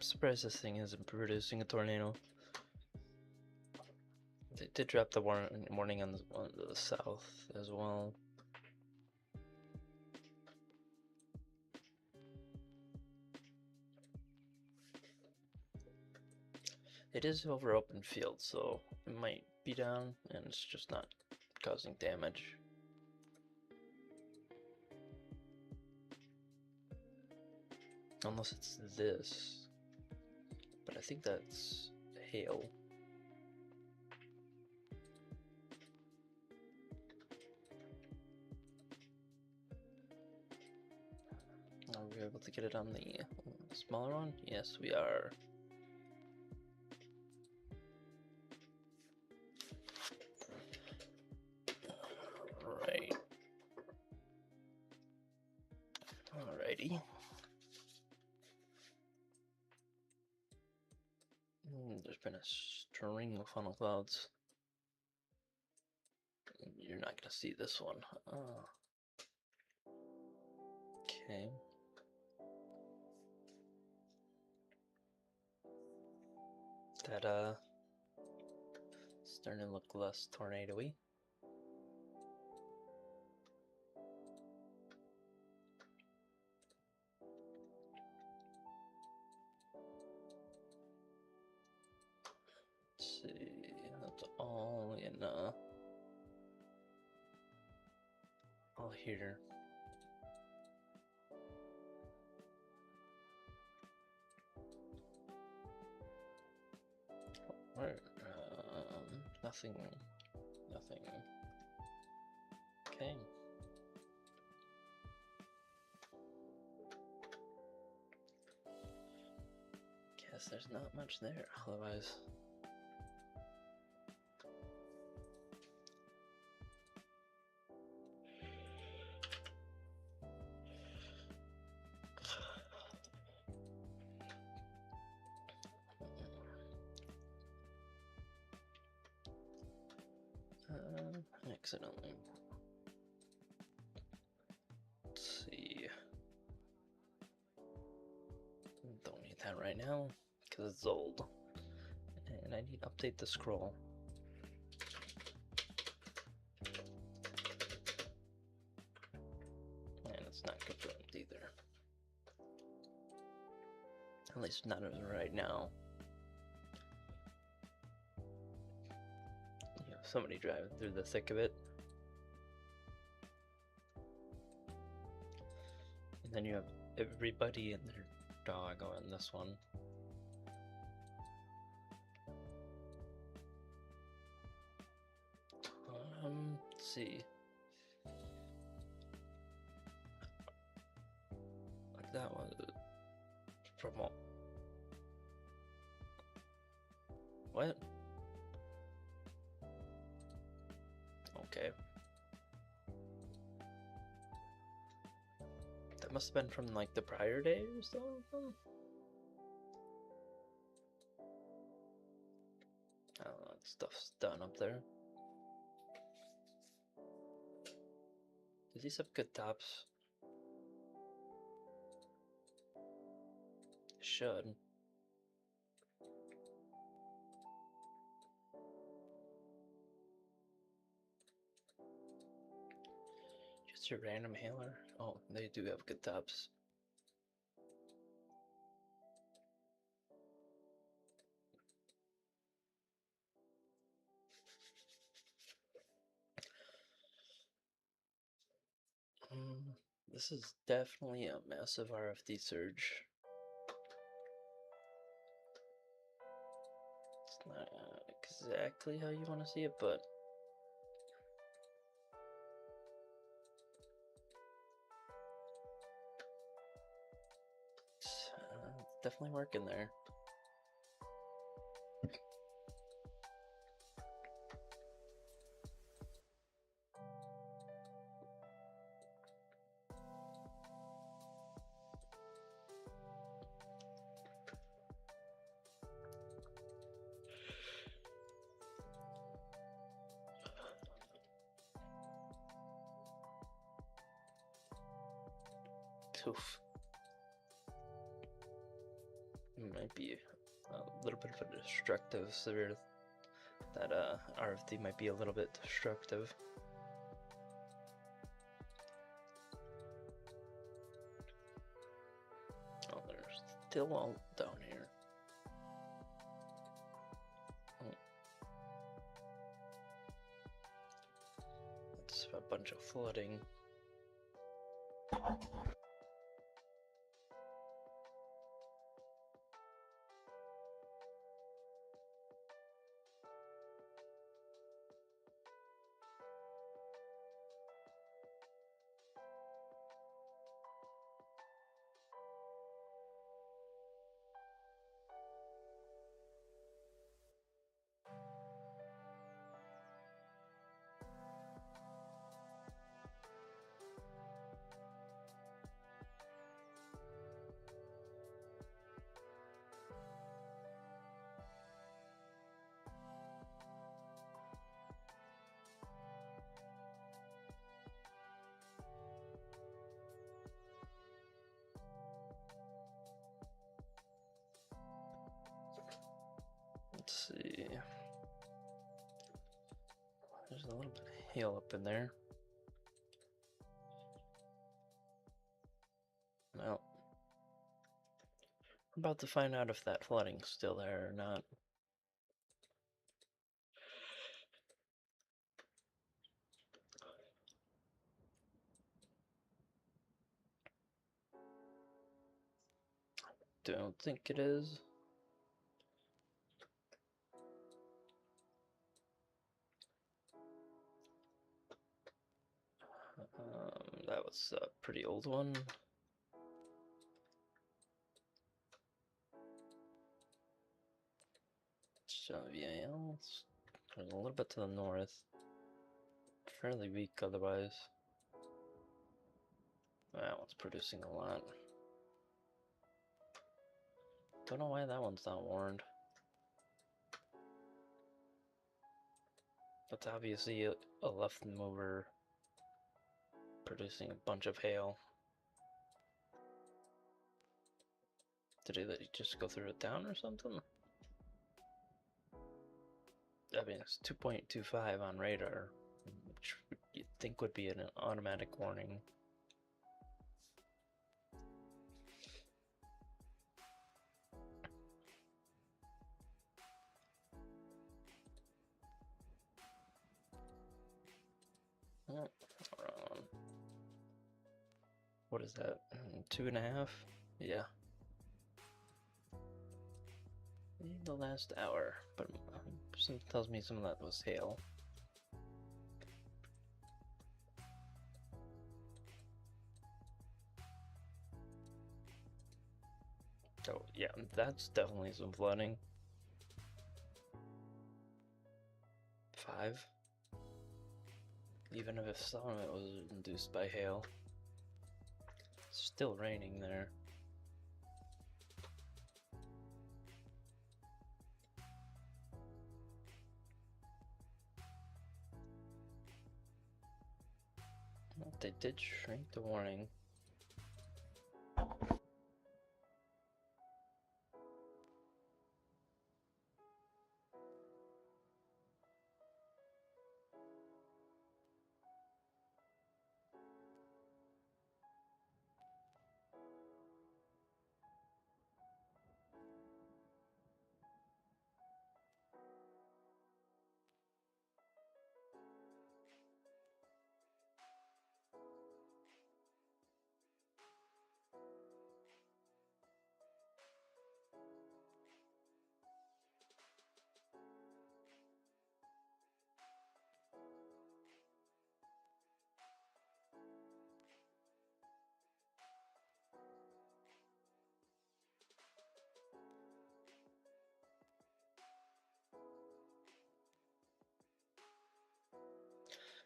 surprised this thing isn't producing a tornado. They did drop the warning on the south as well. It is over open field, so it might be down, and it's just not causing damage. Unless it's this. But I think that's hail. Are we able to get it on the smaller one? Yes, we are. Right. Alrighty. There's been a string of funnel clouds. You're not gonna see this one. Okay. That starting to look less tornado-y. Let's see, that's all in all here. Where? Nothing. Okay. Guess there's not much there, otherwise. Accidentally. Let's see. Don't need that right now because it's old, and I need to update the scroll. And it's not confirmed either. At least not as of right now. You know, somebody driving through the thick of it. And then you have everybody and their dog on this one. Let's see. That was from what? Okay. That must have been from like the prior day or something. Oh, that stuff's done up there. Do these have good tops? Should. Just your random hailer? Oh, they do have good tops. This is definitely a massive RFD surge. It's not exactly how you want to see it, but it's definitely working there. Oof. might be a little bit of a destructive severe. That RFD might be a little bit destructive. Oh, there's still all down here. Oh. That's a bunch of flooding. Let's see. There's a little bit of hail up in there. Well, we're about to find out if that flooding's still there or not. Don't think it is. That was a pretty old one. VAL. There's a little bit to the north. Fairly weak otherwise. That one's producing a lot. Don't know why that one's not warned. That's obviously a left mover producing a bunch of hail. Did he just go through a town or something? I mean, it's 2.25 on radar, which you'd think would be an automatic warning. What is that? 2.5? Yeah. The last hour, but something tells me some of that was hail. Oh, yeah, that's definitely some flooding. 5. Even if some of it was induced by hail. It's still raining there. Well, they did shrink the warning.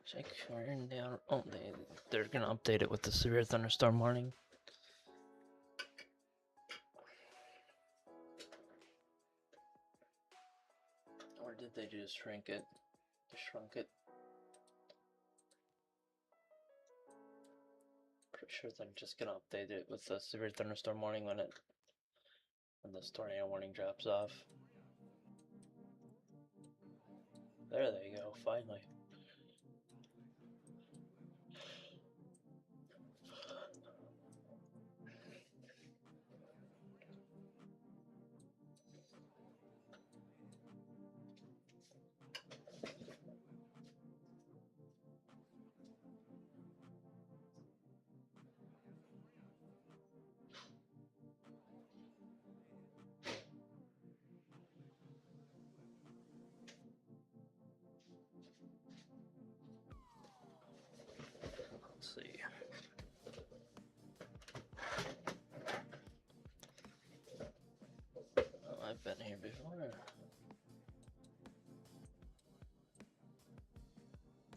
Check turn down. Oh, they're gonna update it with the severe thunderstorm warning. Or did they just shrink it? They shrunk it. Pretty sure they're just gonna update it with the severe thunderstorm warning when it when this tornado warning drops off. There they go, finally. Let's see. Oh, I've been here before.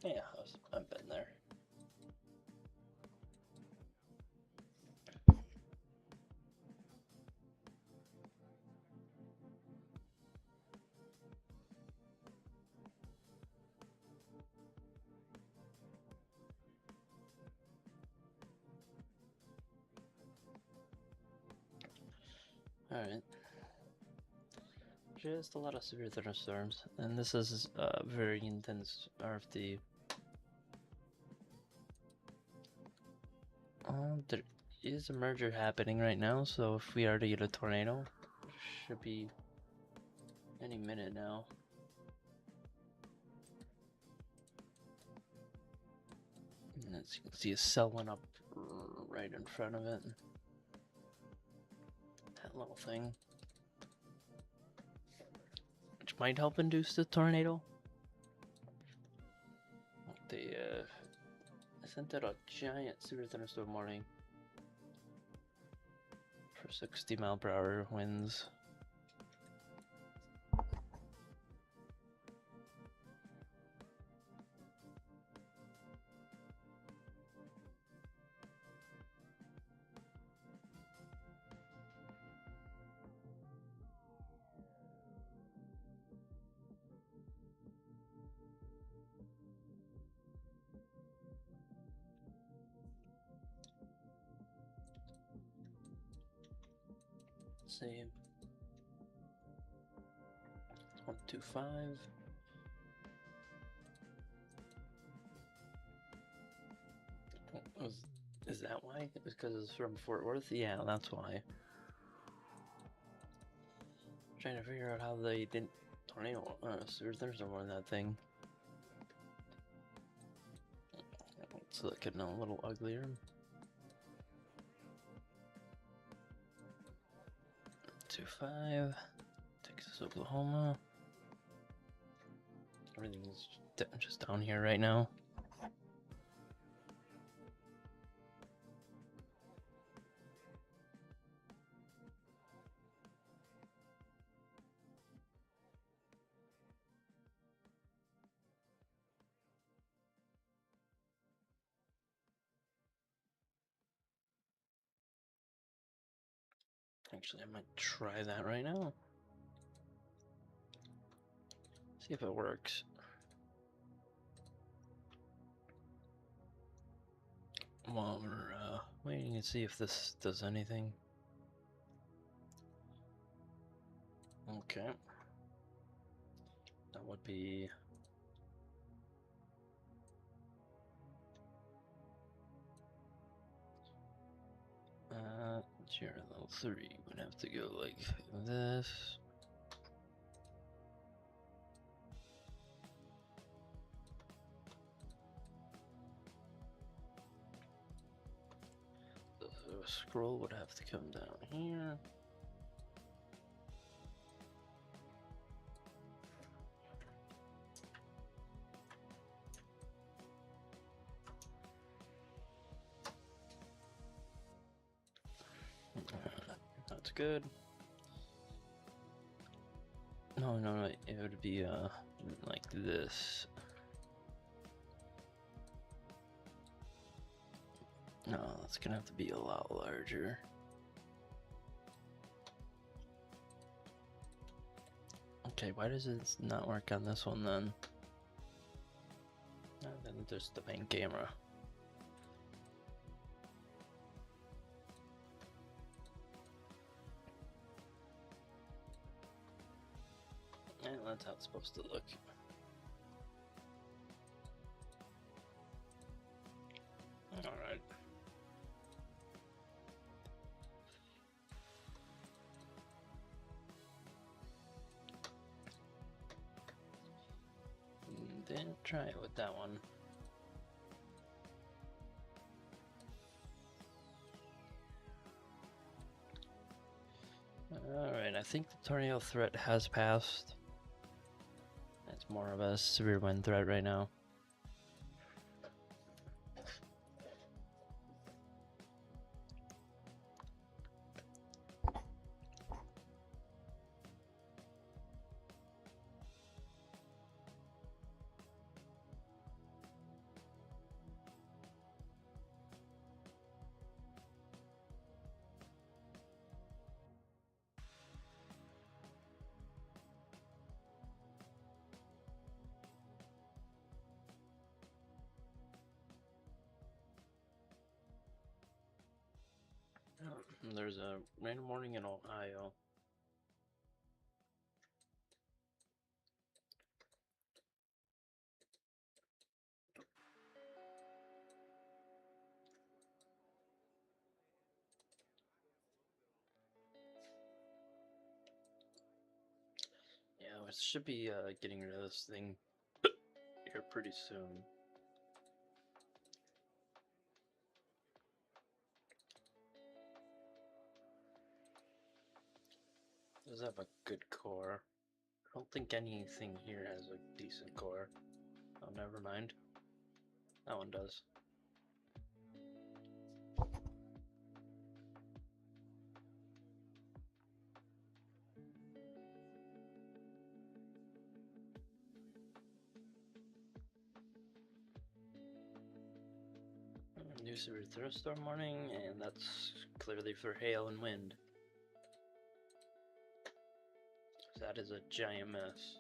Yeah, I've been there. Alright. Just a lot of severe thunderstorms, and this is a very intense RFD. There is a merger happening right now, so if we are to get a tornado, it should be any minute now. And as you can see, a cell went up right in front of it. That little thing. Which might help induce the tornado. They sent out a giant severe thunderstorm warning for 60-mile-per-hour winds. See, 125. Is that why? Because it's from Fort Worth? Yeah, that's why. Trying to figure out how they didn't tornado severe thunderstorm on that thing. It's looking a little uglier. 25, Texas, Oklahoma. Everything's just down here right now. Actually, I might try that right now. See if it works. While we're waiting to see if this does anything. Okay. That would be... Tier level 3 would have to go like this. The scroll would have to come down here. That's good. No, it would be like this. No, it's gonna have to be a lot larger. Okay, why does it not work on this one then? Then there's the main camera. that's how it's supposed to look. Alright. Didn't try it with that one. Alright, I think the tornado threat has passed. It's more of a severe wind threat right now. There's a rain warning in Ohio. Yeah, we should be getting rid of this thing here pretty soon. Does have a good core. I don't think anything here has a decent core. Oh, never mind. That one does. New severe thunderstorm warning, and that's clearly for hail and wind. That is a giant mess.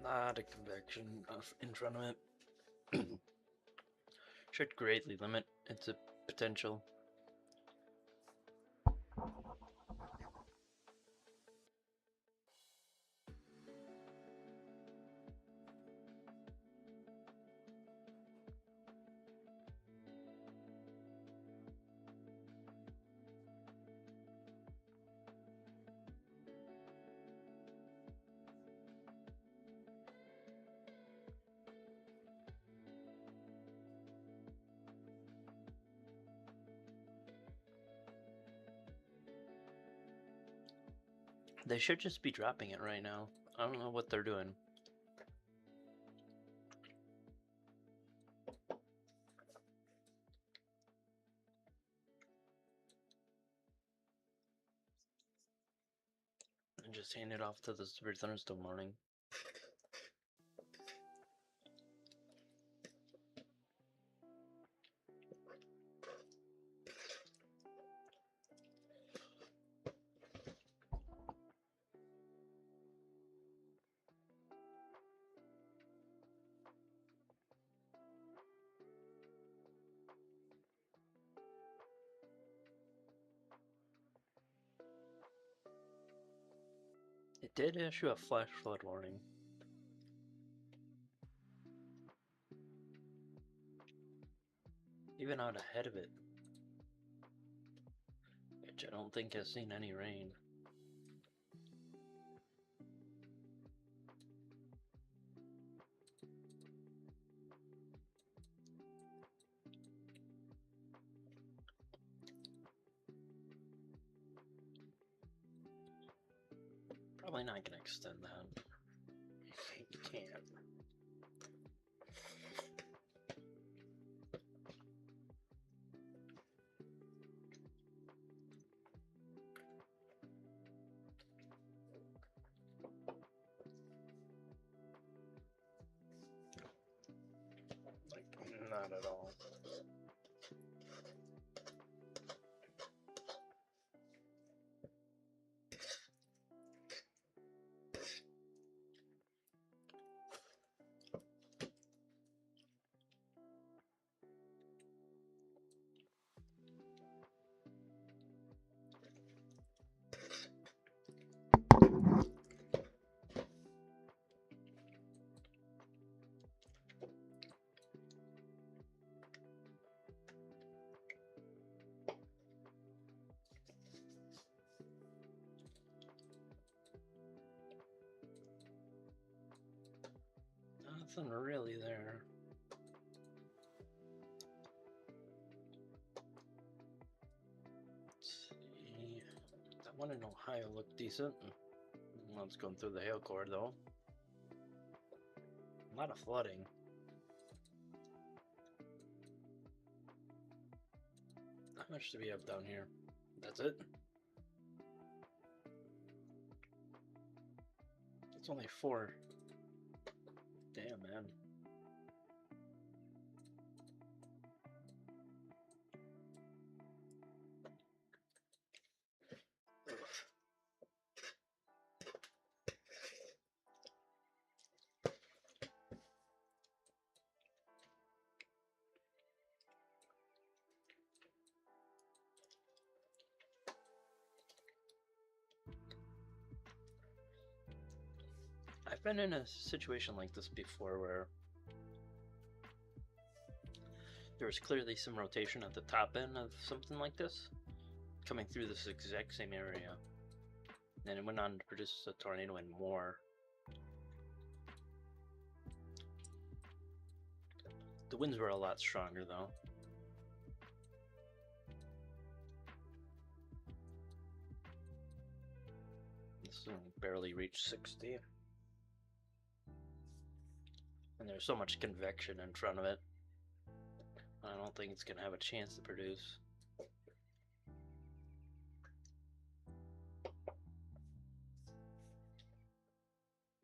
Not a convection in front of it. Should greatly limit its potential. They should just be dropping it right now. I don't know what they're doing. And just hand it off to the severe thunderstorm warning. It did issue a flash flood warning. Even out ahead of it. Which I don't think has seen any rain. definitely not gonna extend that. You can't. Like, not at all. Nothing really there. Let's see. That one in Ohio looked decent. One's going through the hail core though. A lot of flooding. How much do we have down here? That's it? It's only 4. Damn, man. I've been in a situation like this before where there was clearly some rotation at the top end of something like this coming through this exact same area, and it went on to produce a tornado and more. The winds were a lot stronger though. This one barely reached 60. And there's so much convection in front of it. I don't think it's gonna have a chance to produce.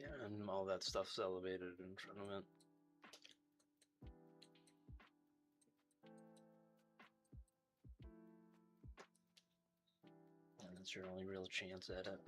Yeah, and all that stuff's elevated in front of it. And that's your only real chance at it.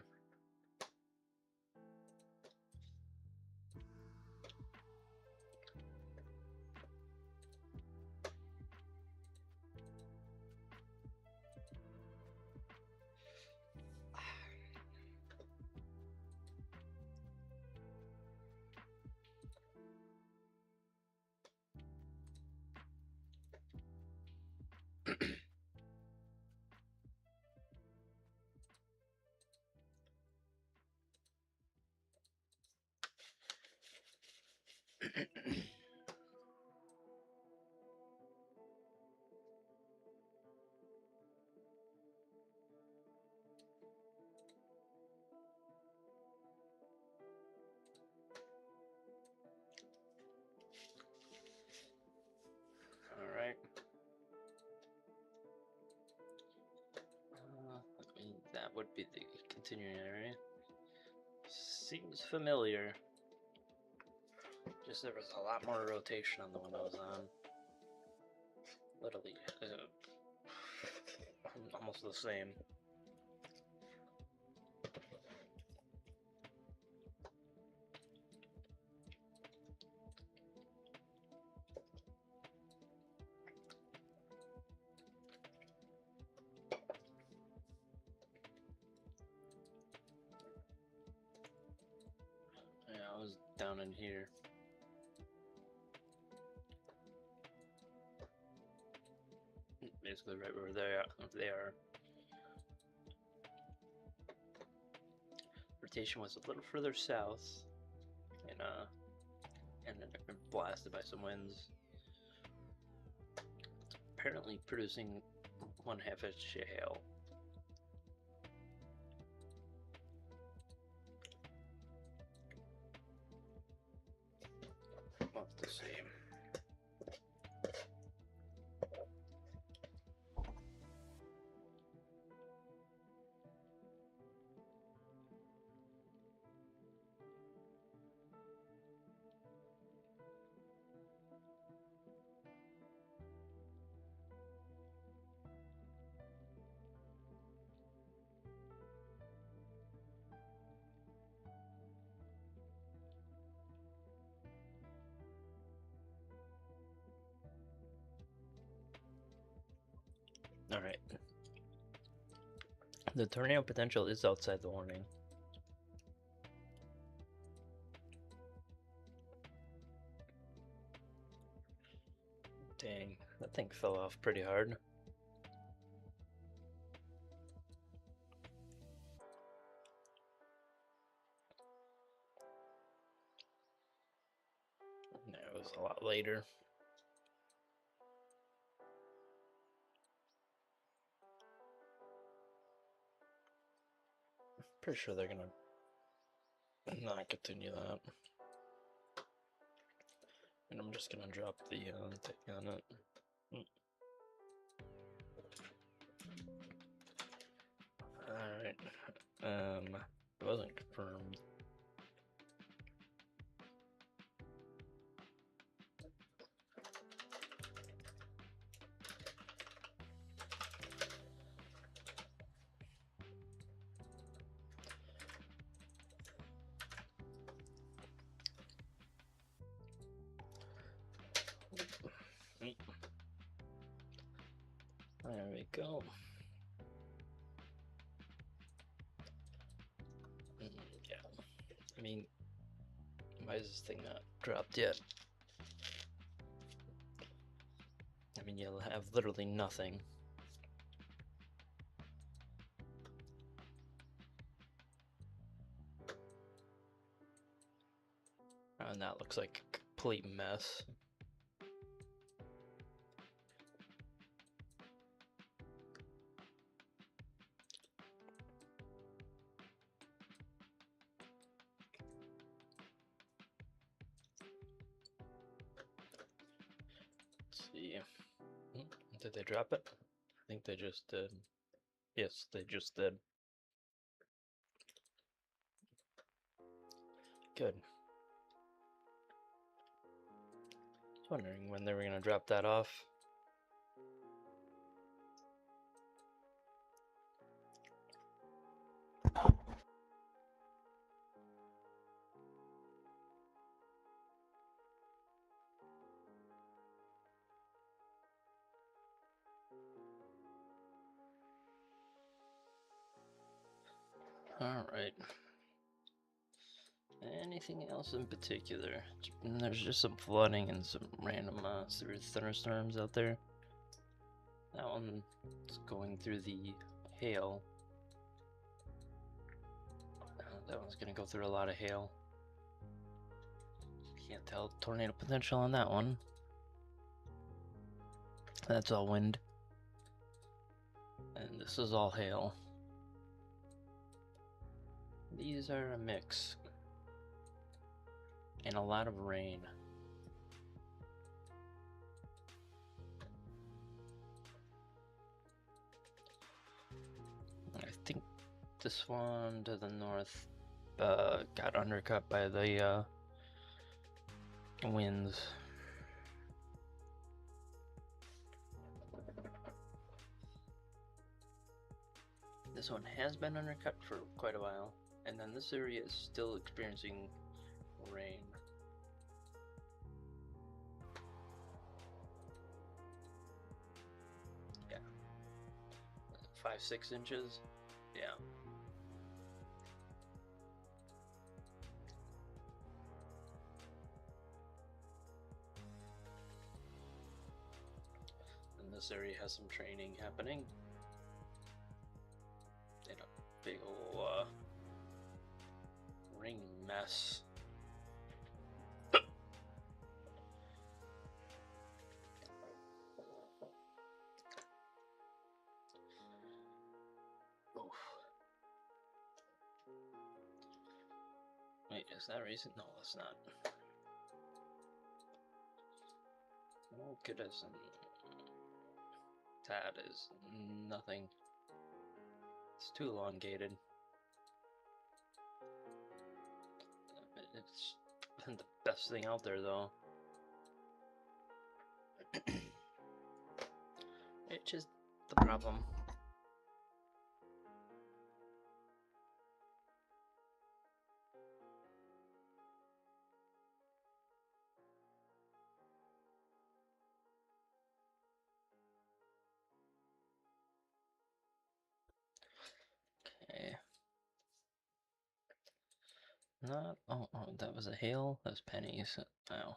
Alright. That would be the continuing area. Seems familiar. Just there was a lot more rotation on the one I was on. Literally, almost the same. Yeah, I was down in here. Basically right where they are. Rotation was a little further south, and then it got blasted by some winds. Apparently producing 1/2 inch hail. We'll have to see. All right. The tornado potential is outside the warning. Dang, that thing fell off pretty hard. No, it was a lot later. Pretty sure they're gonna not continue that. And I'm just gonna drop the thing on it. Alright. It wasn't confirmed. There we go. Yeah. I mean, why is this thing not dropped yet? I mean, you'll have literally nothing. And that looks like a complete mess. Let's see. Did they drop it? I think they just did. Yes, they just did. Good. I was wondering when they were gonna drop that off. Alright. Anything else in particular? There's just some flooding and some random severe thunderstorms out there. That one's going through the hail. That one's gonna go through a lot of hail. Can't tell tornado potential on that one. That's all wind. And this is all hail. These are a mix. And a lot of rain. I think this one to the north got undercut by the winds. This one has been undercut for quite a while, and then this area is still experiencing rain. Yeah. 5-6 inches. Yeah. And this area has some training happening. In a big ol' ring mess. Wait, is that recent? No, it's not. Oh, goodness. That is nothing. It's too elongated. It's the best thing out there, though. It's just the problem. Okay. Not. Oh, that was a hail? That was pennies. Wow.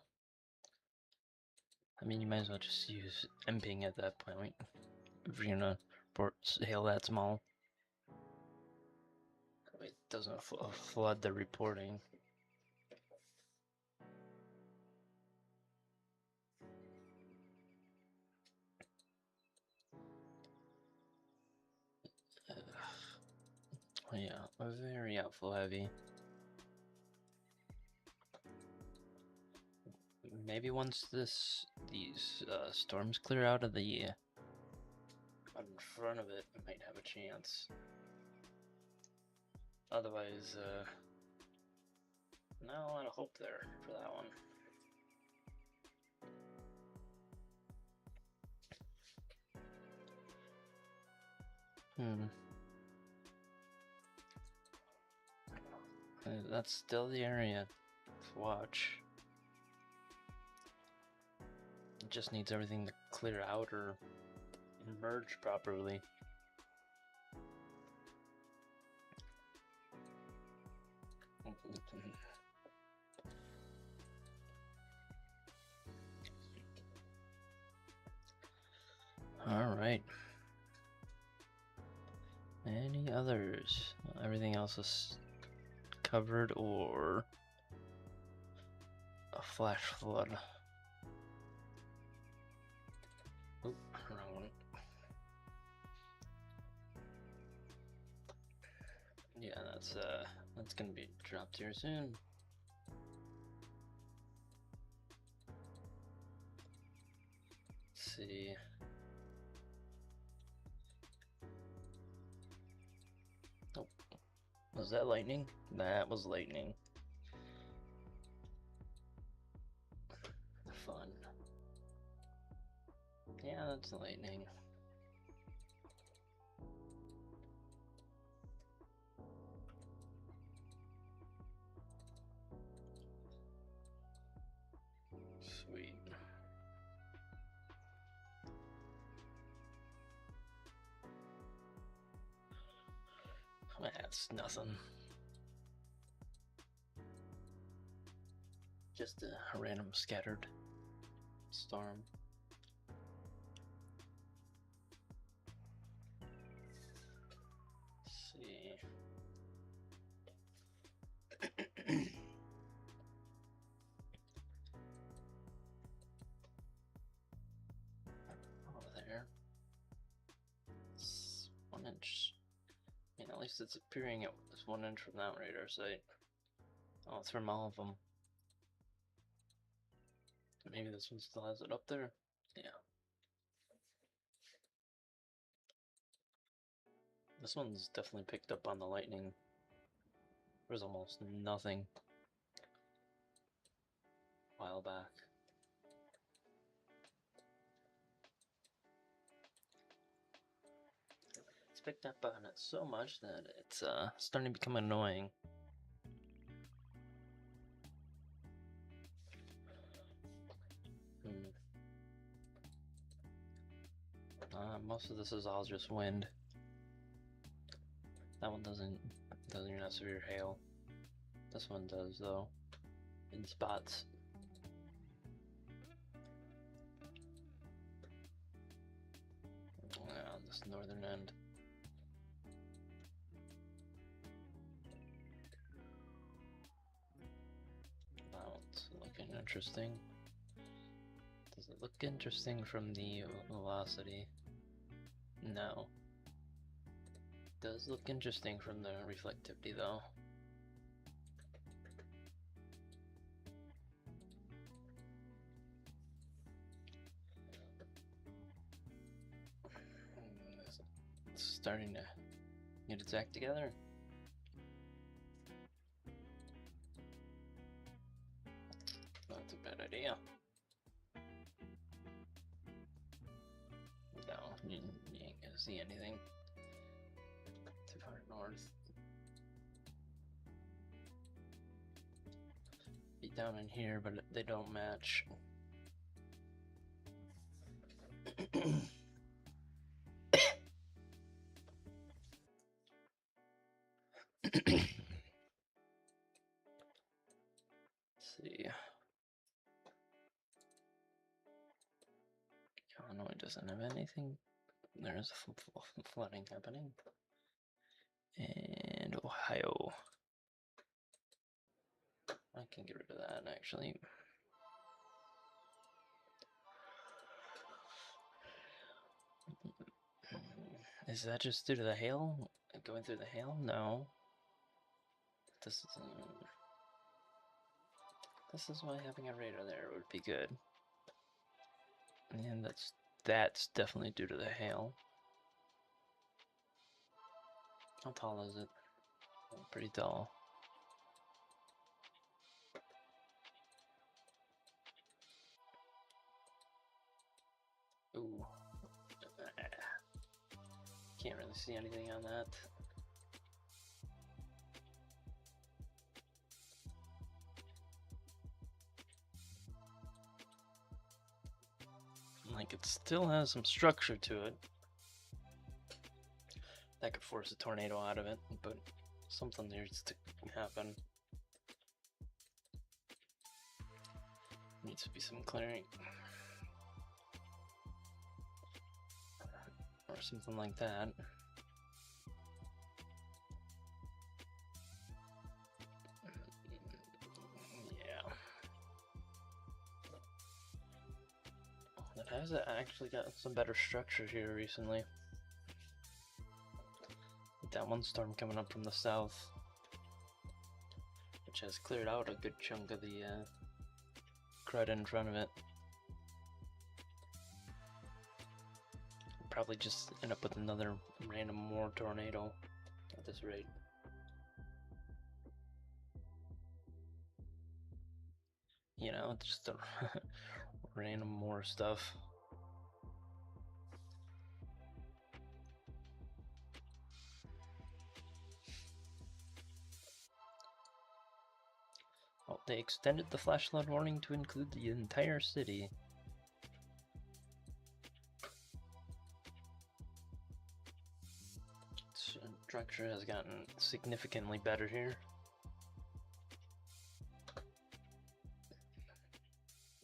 I mean, you might as well just use MPing at that point. If you're gonna report hail that small. It doesn't flood the reporting. Yeah, very outflow heavy. Maybe once these storms clear out of the in front of it, it might have a chance. Otherwise, not a lot of hope there for that one. That's still the area to watch. It just needs everything to clear out or merge properly. Alright. Any others? Everything else is covered or a flash flood. Oop, wrong one. Yeah, that's gonna be dropped here soon. Let's see. Oh, was that lightning? That was lightning. Fun. Yeah, that's lightning. Sweet. That's nothing. Just a random scattered storm. Let's see. Over there. It's 1 inch. I mean, at least it's appearing at 1 inch from that radar site. Oh, it's from all of them. Maybe this one still has it up there? Yeah. This one's definitely picked up on the lightning. There's almost nothing a while back. It's picked up on it so much that it's starting to become annoying. Most of this is all just wind. That one doesn't even have severe hail. This one does though, in spots. Yeah, on this northern end. That one's looking interesting. Does it look interesting from the velocity? No. Does look interesting from the reflectivity though. starting to get its act together. That's a bad idea. No, you ain't gonna see anything too far north. Be down in here, but they don't match. See. Illinois doesn't have anything. There's flooding happening. And Ohio. I can get rid of that actually. Is that just due to the hail? Going through the hail? No. This is why having a radar there would be good. And that's definitely due to the hail. How tall is it? Pretty tall. Ooh. Can't really see anything on that. Like, it still has some structure to it. That could force a tornado out of it, but something needs to happen. Needs to be some clearing. Or something like that. Yeah. It has actually got some better structure here recently. That one storm coming up from the south, which has cleared out a good chunk of the crud in front of it. Probably just end up with another random more tornado at this rate. You know, it's just a random more stuff. Well, they extended the flash flood warning to include the entire city. Structure has gotten significantly better here.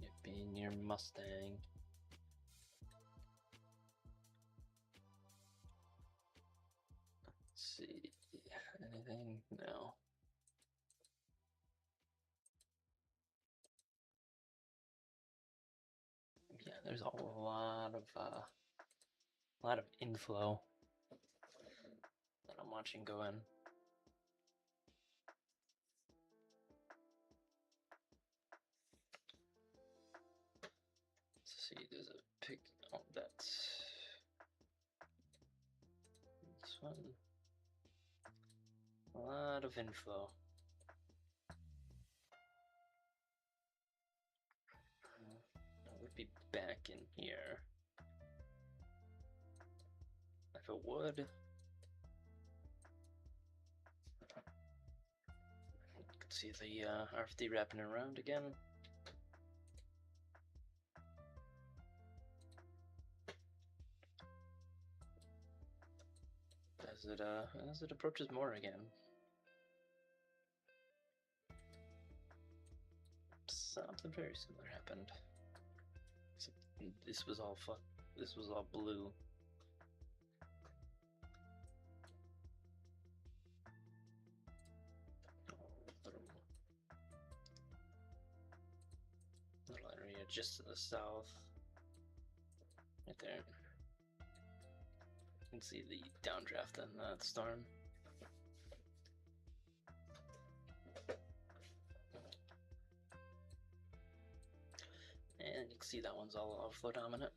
It being near Mustang. Let's see, anything? No. Yeah, there's a lot of inflow that I'm watching go in. Let's see, there's a pig. Oh, that's this one. A lot of inflow. That would be back in here. If it would. You can see the RFD wrapping around again. As it approaches more again. Something very similar happened. Except this was all this was all blue. Little area just to the south. Right there. You can see the downdraft in that storm. And you can see that one's all outflow dominant.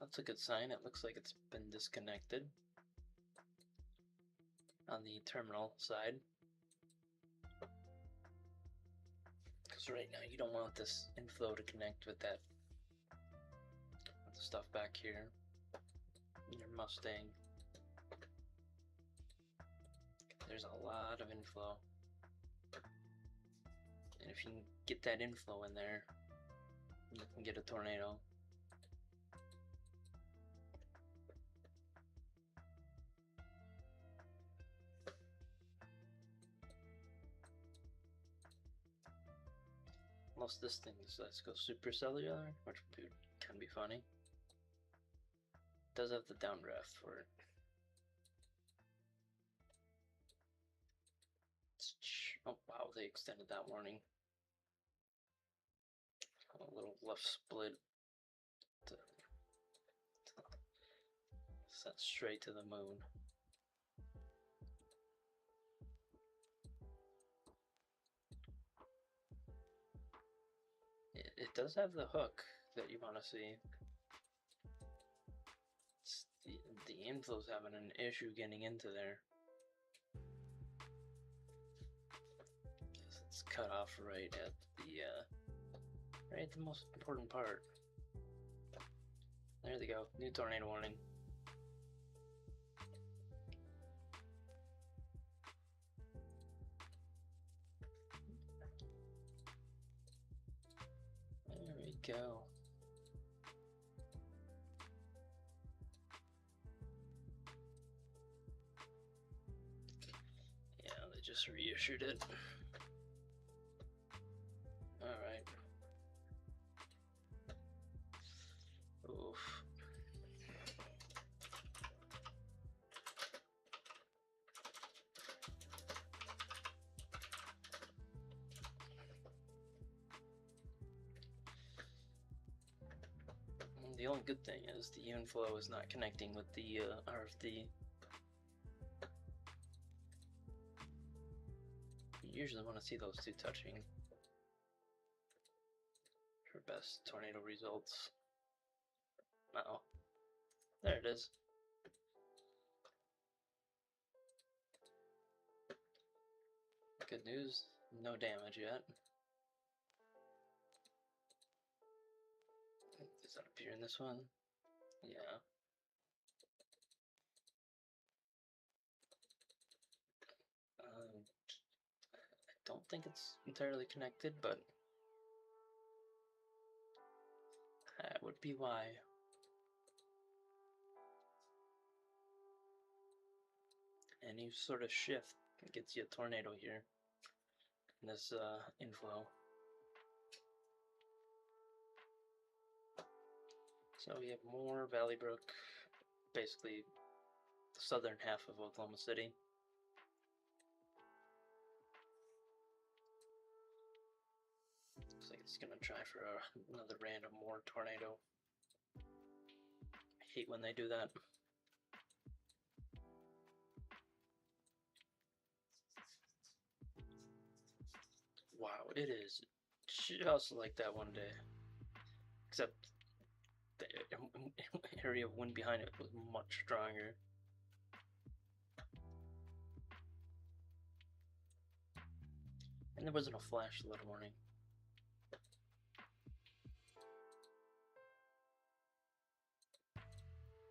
That's a good sign. It looks like it's been disconnected on the terminal side. Because right now you don't want this inflow to connect with that with the stuff back here in your Mustang. There's a lot of inflow. And if you can get that inflow in there, you can get a tornado. Unless this thing is, let's go supercellular, which can be funny. It does have the downdraft for it. Oh wow, they extended that warning. A little left split to set straight to the moon. It does have the hook that you want to see. The inflow's having an issue getting into there. It's cut off right at the most important part. There they go. New tornado warning. There we go. Yeah, they just reissued it. Alright. Oof. The only good thing is the inflow is not connecting with the RFD. You usually want to see those two touching for best tornado results. Uh-oh. There it is. Good news, no damage yet. Does that appear in this one? Yeah. I don't think it's entirely connected, but that would be why. Any sort of shift gets you a tornado here in this inflow. So we have more Valley Brook, basically the southern half of Oklahoma City. Looks like it's gonna try for another random more tornado. I hate when they do that. Wow, it is just like that one day. Except the area of wind behind it was much stronger. And there wasn't a flash flood warning.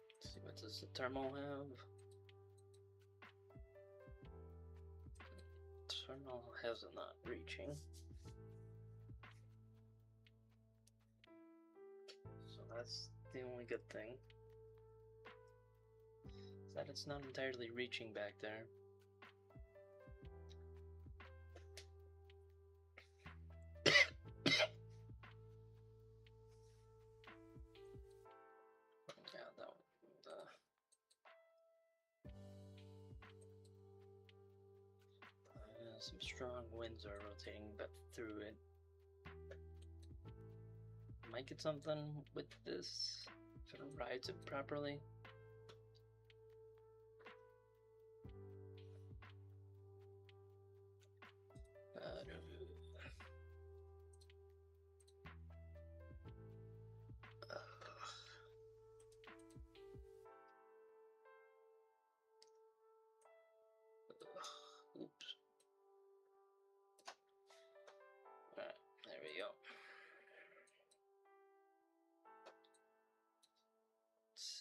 Let's see, what does the terminal have? Terminal has a not reaching. So that's the only good thing. Is that it's not entirely reaching back there. Some strong winds are rotating back through it. Might get something with this if it rides it properly.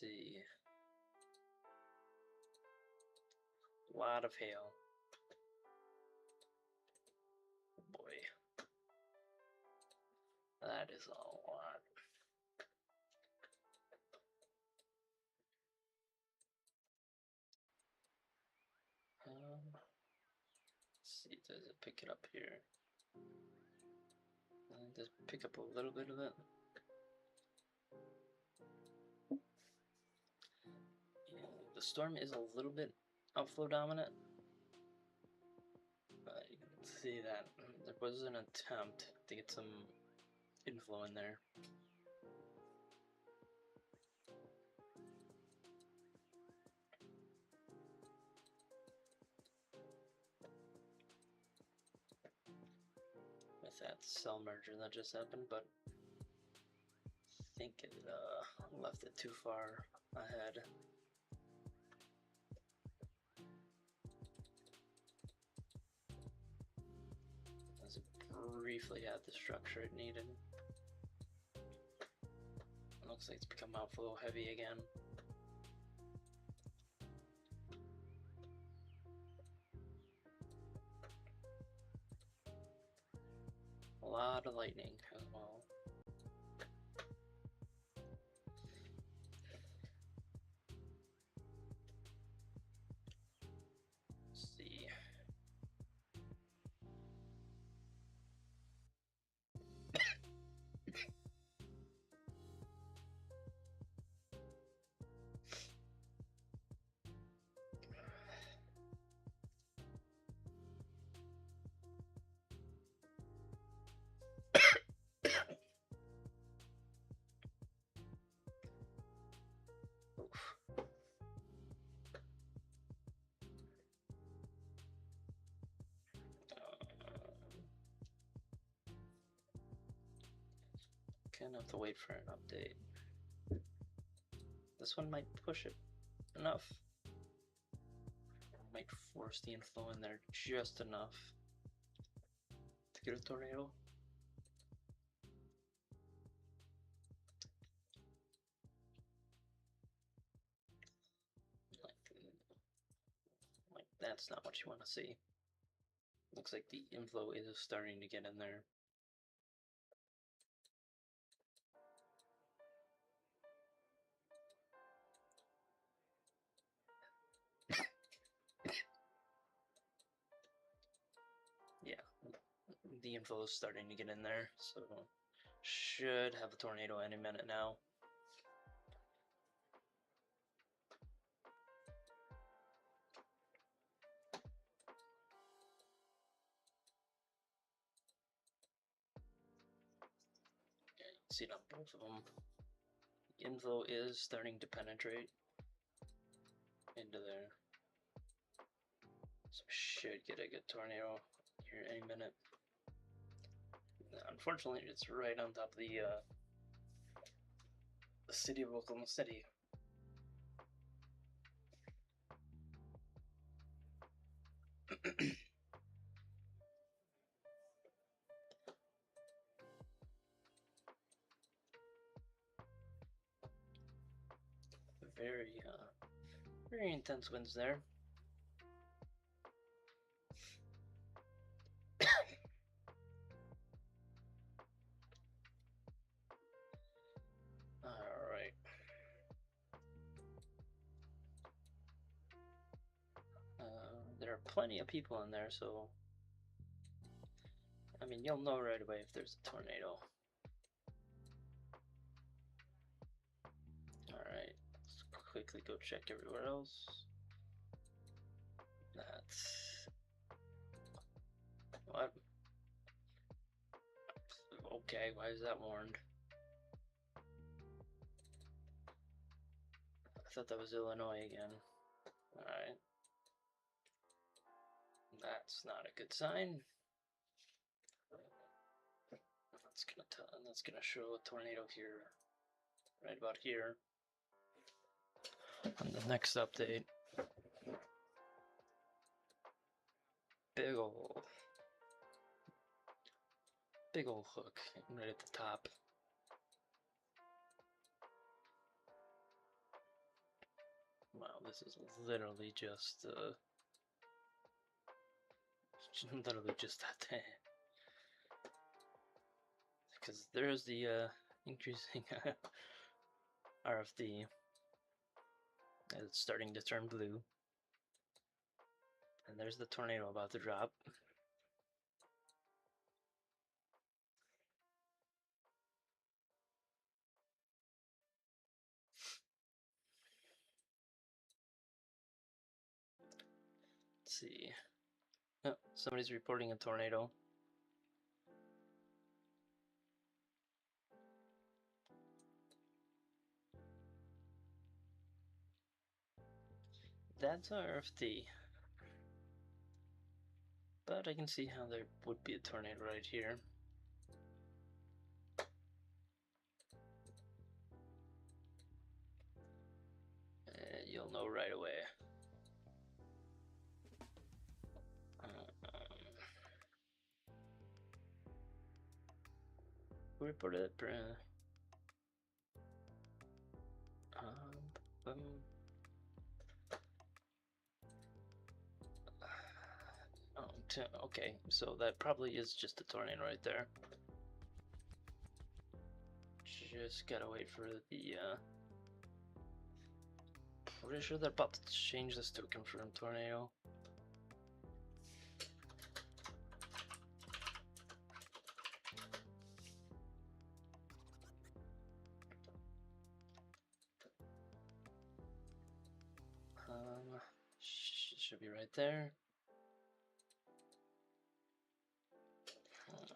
see. A lot of hail. Boy. That is a lot. Let's see, does it pick it up here? Does it pick up a little bit of it? Yeah, the storm is a little bit outflow dominant. But you can see that there was an attempt to get some inflow in there. With that cell merger that just happened, but I think it left it too far ahead. As it briefly had the structure it needed. It looks like it's become outflow heavy again. A lot of lightning as well. Let's see. Gonna have to wait for an update. This one might push it enough. Might force the inflow in there just enough to get a tornado. Like that's not what you want to see. Looks like the inflow is starting to get in there. Yeah, the inflow is starting to get in there, so should have a tornado any minute now. Yeah, you can see it on both of them. The inflow is starting to penetrate into there. So should get a good tornado here any minute. Unfortunately, it's right on top of the city of Oklahoma City. Very intense winds there. Alright. There are plenty of people in there, so I mean, you'll know right away if there's a tornado. Alright, let's quickly go check everywhere else. That's... What? Okay, why is that warned? I thought that was Illinois again. Alright. That's not a good sign. That's gonna show a tornado here. Right about here. On the next update. Big ol' hook right at the top. Wow, this is literally just literally just that. Because there's the increasing RFD. It's starting to turn blue. And there's the tornado about to drop. Let's see. Oh, somebody's reporting a tornado. That's RFD. But I can see how there would be a tornado right here. You'll know right away. Who reported it? Okay, so that probably is just a tornado right there. Just gotta wait for the, pretty sure they're about to change this to a confirmed tornado. Should be right there.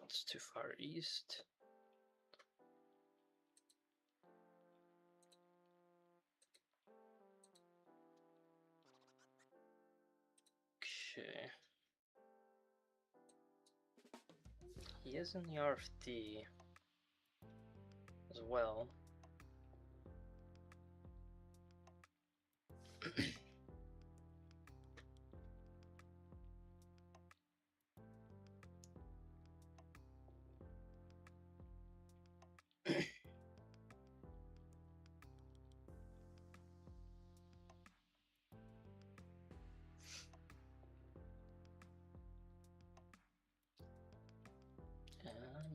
It's too far east. Okay. He is in the RFD as well.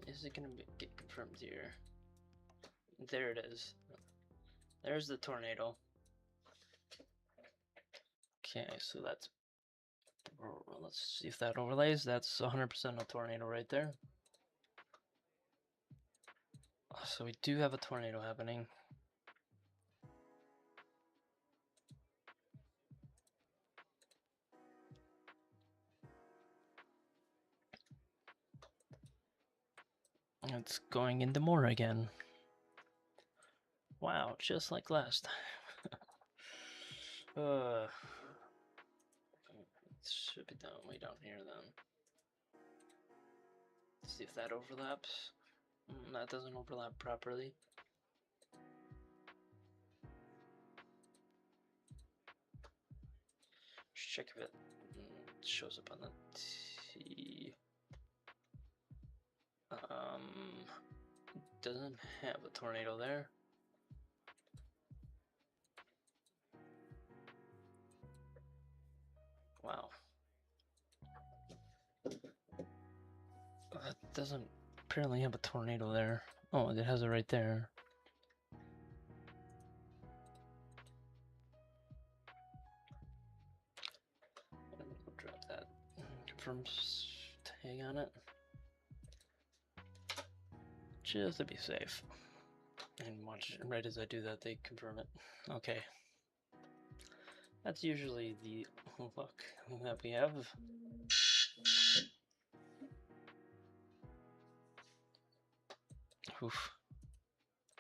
Is it gonna get confirmed here? There it is. There's the tornado. Okay, so that's... Let's see if that overlays. That's 100% a tornado right there. So we do have a tornado happening. It's going into more again. Wow, just like last time. It should be down way down here then. Let's see if that overlaps. That doesn't overlap properly. Just check if it shows up on the T. Doesn't have a tornado there. Wow. That doesn't apparently have a tornado there. Oh, it has it right there. We'll drop that. Confirm tag on it. Just to be safe. And watch, right as I do that, they confirm it. Okay. That's usually the luck that we have. Oof.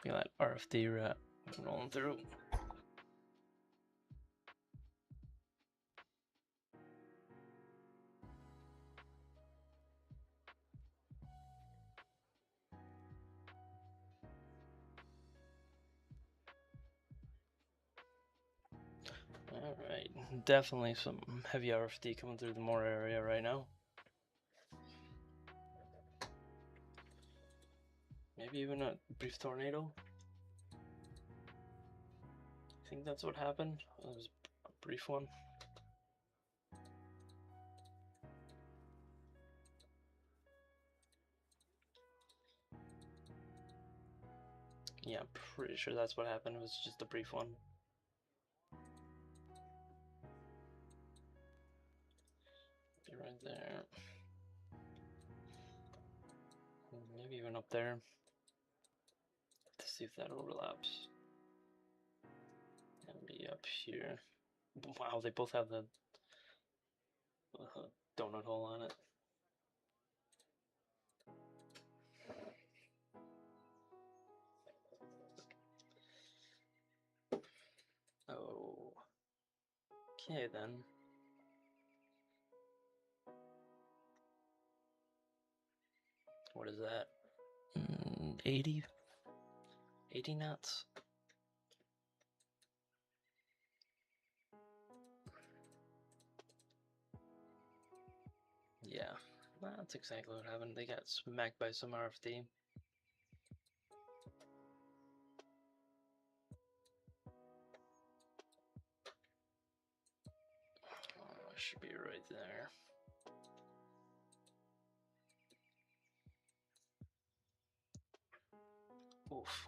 Feel that RFD rat rolling through. Alright, definitely some heavy RFD coming through the Moore area right now. Maybe even a brief tornado. think that's what happened. It was a brief one. Yeah, I'm pretty sure that's what happened. It was just a brief one. Be right there. Maybe even up there. Let's see if that overlaps. And be up here. Wow, they both have the donut hole on it. Oh. Okay then. 80? 80 knots? Yeah, that's exactly what happened. They got smacked by some RFD. Oh, should be right there. Oof.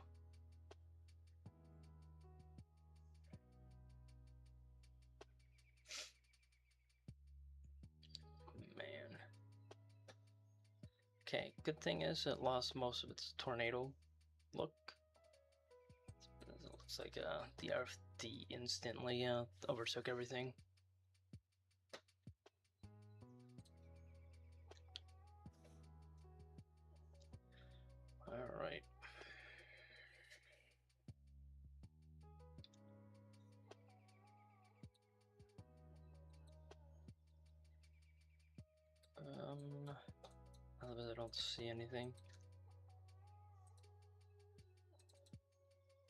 Man. Okay, good thing is it lost most of its tornado look. It looks like the RFD instantly overtook everything. Alright. I don't see anything.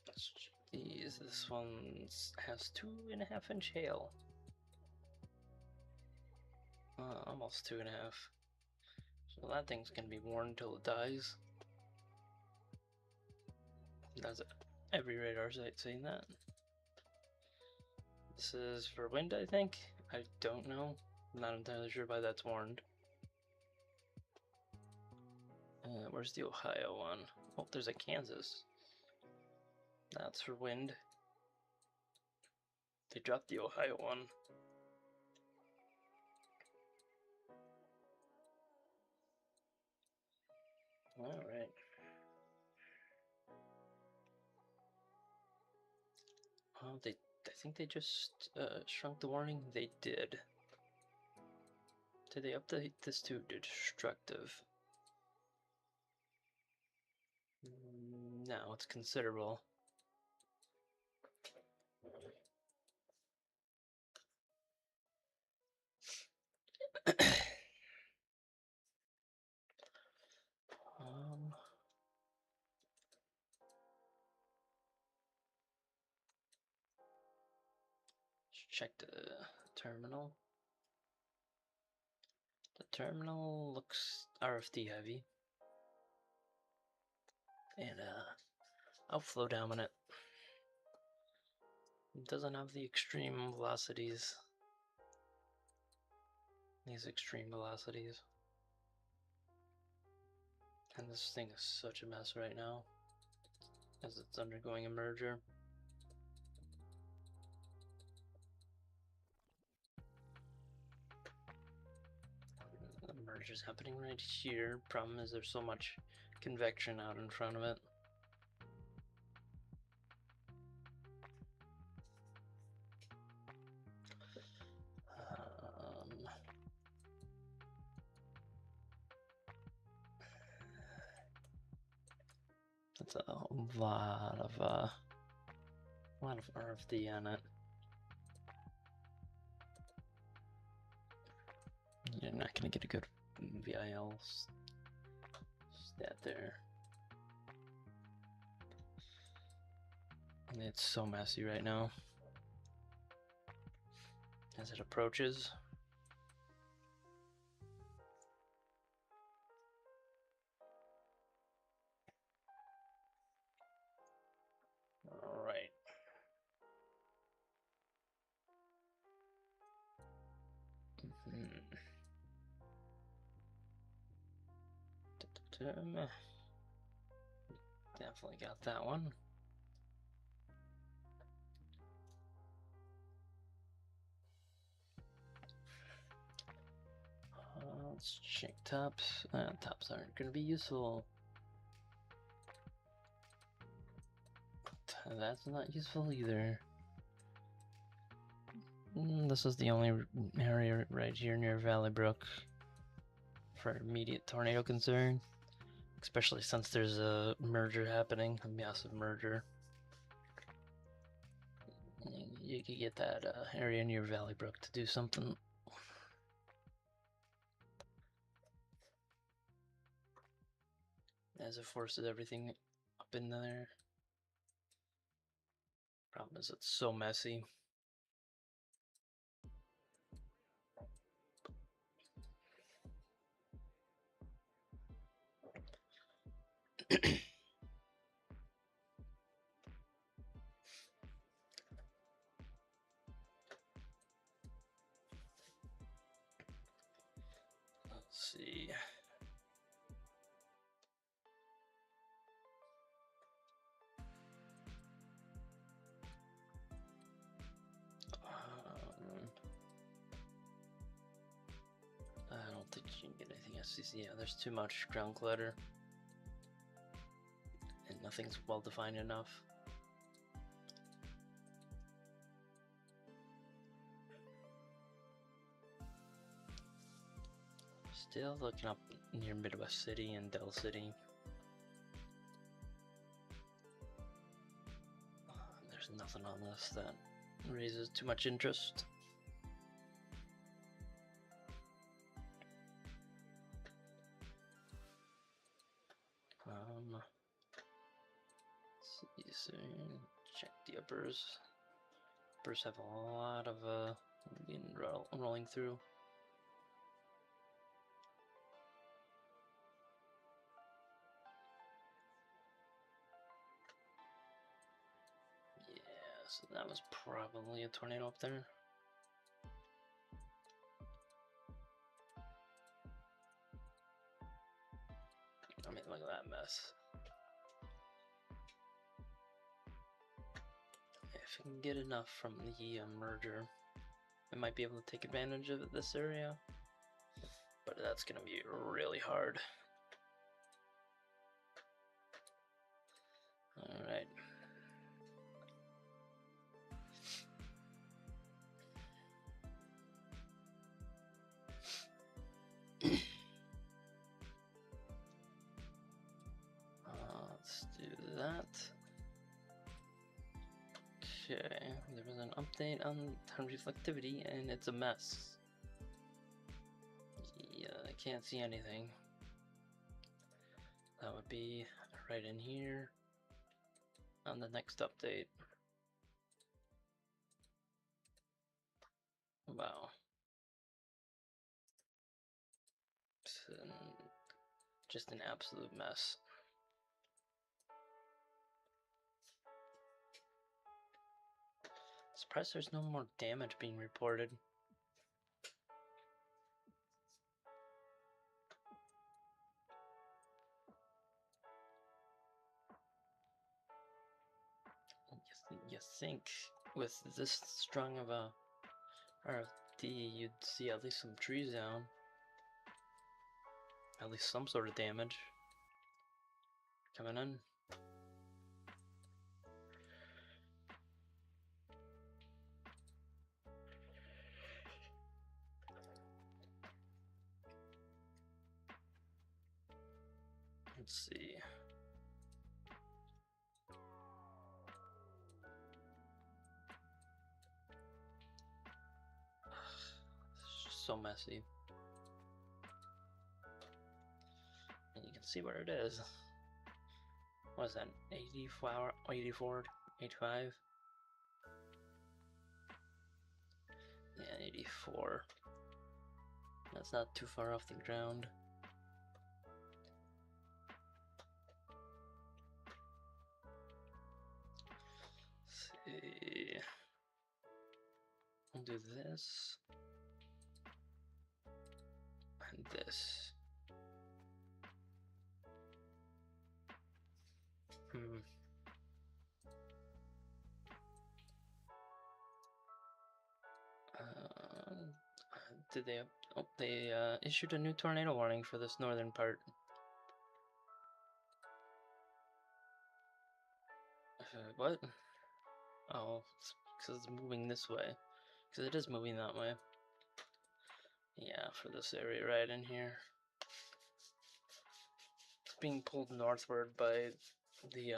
Let's check these. This one has 2.5-inch hail. Almost 2.5. So that thing's gonna be worn until it dies. That's every radar site saying that. This is for wind, I think. I don't know. I'm not entirely sure why that's warned. Where's the Ohio one? Oh, there's a Kansas. That's for wind. They dropped the Ohio one. Alright. Oh, I think they just shrunk the warning. They did. Did they update this to destructive? No, it's considerable. Check the terminal. The terminal looks RFD heavy and outflow dominant. It doesn't have the extreme velocities. These extreme velocities. And this thing is such a mess right now as it's undergoing a merger. The merger's happening right here. Problem is there's so much convection out in front of it. That's a lot of RFD on it. You're not gonna get a good VIL stat there. It's so messy right now as it approaches. All right. Definitely got that one. Let's check tops. Tops aren't going to be useful. That's not useful either. This is the only area right here near Valley Brook for immediate tornado concern, especially since there's a merger happening, a massive merger. You could get that area near Valley Brook to do something. As it forces everything up in there. Problem is it's so messy. Let's see. I don't think you can get anything SCC. Yeah, there's too much ground clutter. And nothing's well defined enough. Still looking up near Midwest City and Dell City. There's nothing on this that raises too much interest. Let's see, so check the uppers. Uppers have a lot of rolling through. Yeah, so that was probably a tornado up there. I mean, look at that mess. If you can get enough from the merger, I might be able to take advantage of this area, but that's gonna be really hard. Alright. Let's do that. Okay, there was an update on reflectivity and it's a mess. Yeah, I can't see anything. That would be right in here on the next update. Wow. Just an absolute mess. Surprised there's no more damage being reported. You think with this strong of a RFD, you'd see at least some trees down. At least some sort of damage coming in. Let's see. It's just so messy. And you can see where it is. What is that? 84, 84, 85? Yeah, 84. That's not too far off the ground. Let's see. We'll do this. And this. did they? Oh, they issued a new tornado warning for this northern part. What? Oh, because it's moving this way. Because it is moving that way. Yeah, for this area right in here. It's being pulled northward by the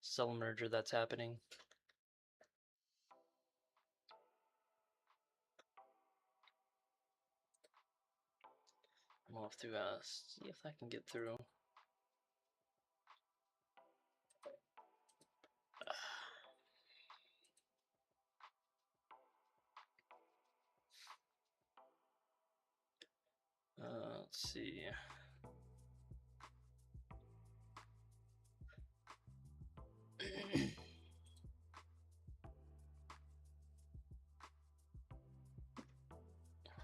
cell merger that's happening. I'll have to see if I can get through. Let's see.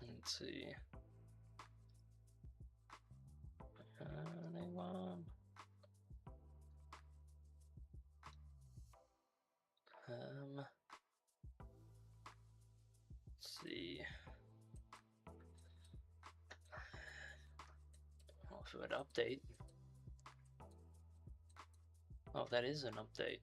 Let's see. Anyone? Let's see. Well, if it would update. Oh, that is an update.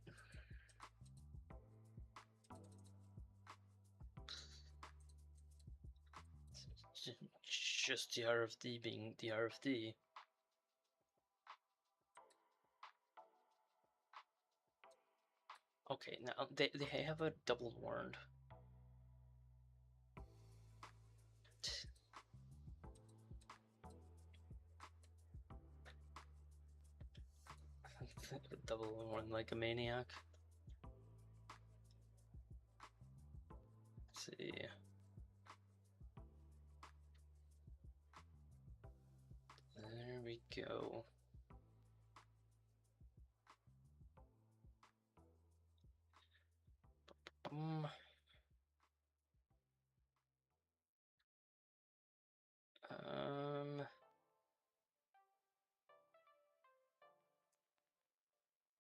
Just the RFD being the RFD. Okay, now they have a double warned. Double warned like a maniac. Let's see. There we go.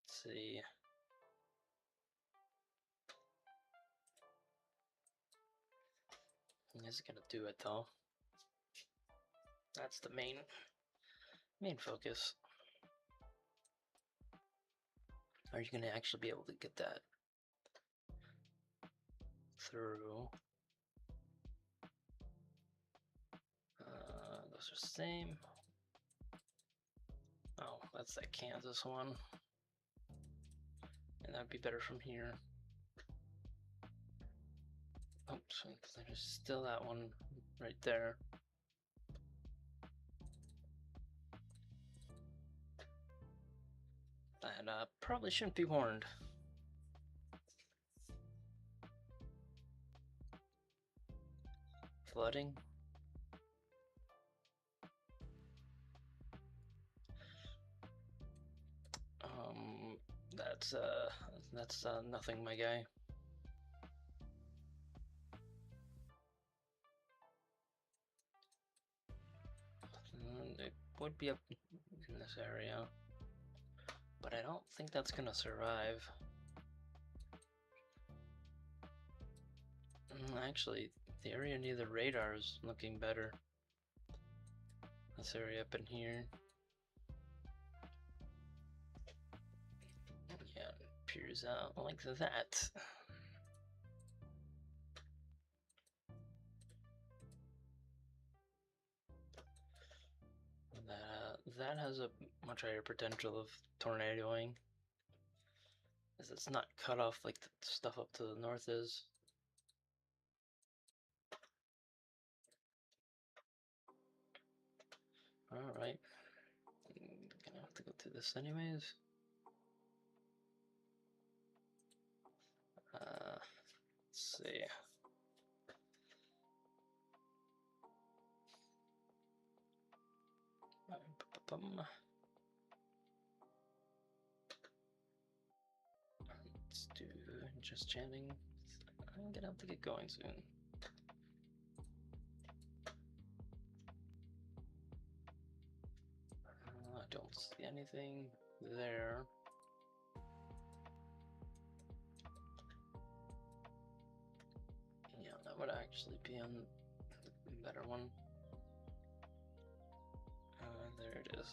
Let's see. He's gonna do it though. That's the main focus. Are you gonna actually be able to get that through? Those are the same. Oh, that's that Kansas one. And that'd be better from here. Oh, so there's still that one right there. That probably shouldn't be warned. Flooding. That's nothing, my guy. It would be up in this area, but I don't think that's gonna survive. Actually, the area near the radar is looking better. This area up in here. Yeah, it appears out like that. That has a much higher potential of tornadoing, as it's not cut off like the stuff up to the north is. Alright. I'm gonna have to go through this anyways. Let's see. Let's do just chanting. I'm gonna have to get going soon. I don't see anything there. Yeah, that would actually be on the better one. There it is.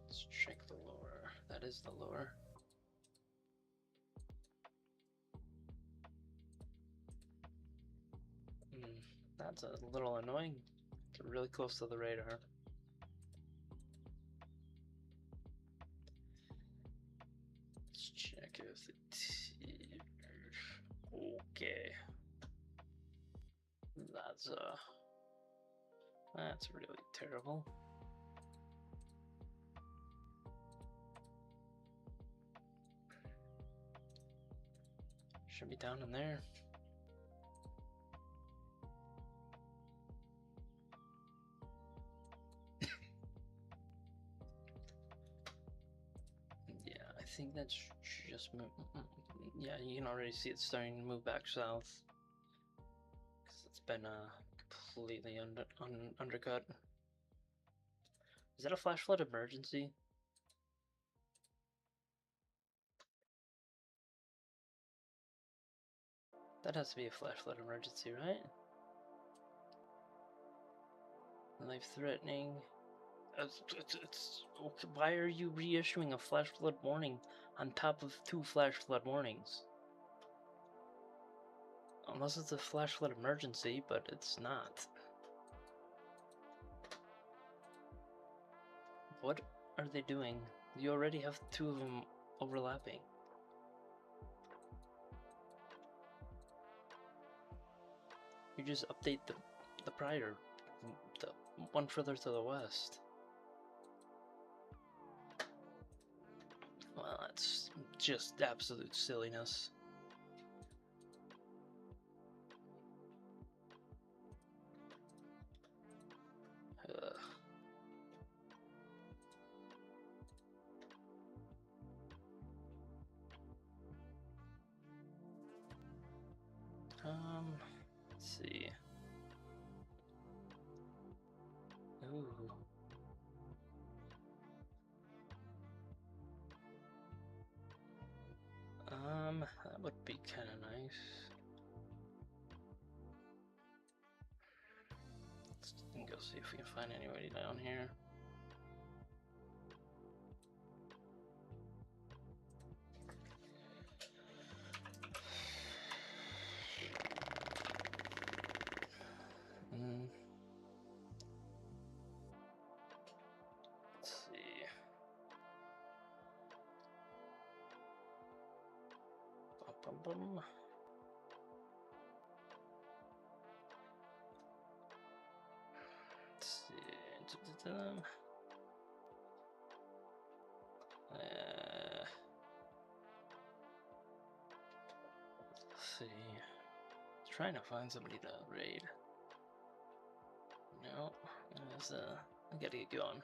Let's check the lower. That is the lower. That's a little annoying. It's really close to the radar. Let's check if the okay. That's really terrible. Should be down in there. Yeah, I think that's just yeah, you can already see it starting to move back south because it's been completely undercut. Is that a flash flood emergency? That has to be a flash flood emergency, right? Life-threatening. Why are you reissuing a flash flood warning on top of 2 flash flood warnings? Unless it's a flash flood emergency, but it's not. What are they doing? You already have 2 of them overlapping. You just update the prior, the one further to the west. Well, that's just absolute silliness. Let's see. Ooh. That would be kind of nice. Let's go see if we can find anybody down here. Let's see. Bum. Let's see. Let's see. Trying to find somebody to raid. No, I gotta get going.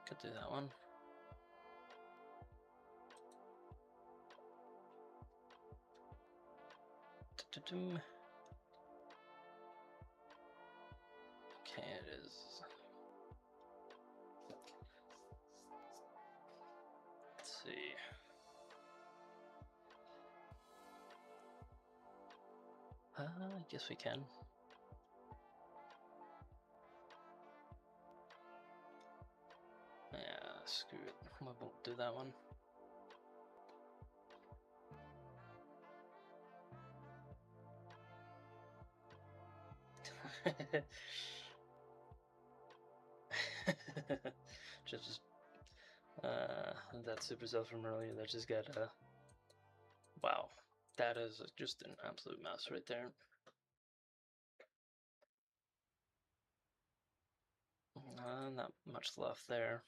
Could do that one. Okay, it is. Let's see. I guess we can. Yeah, screw it. We won't do that one. just that supercell from earlier that just got wow, that is just an absolute mess right there. Not much left there.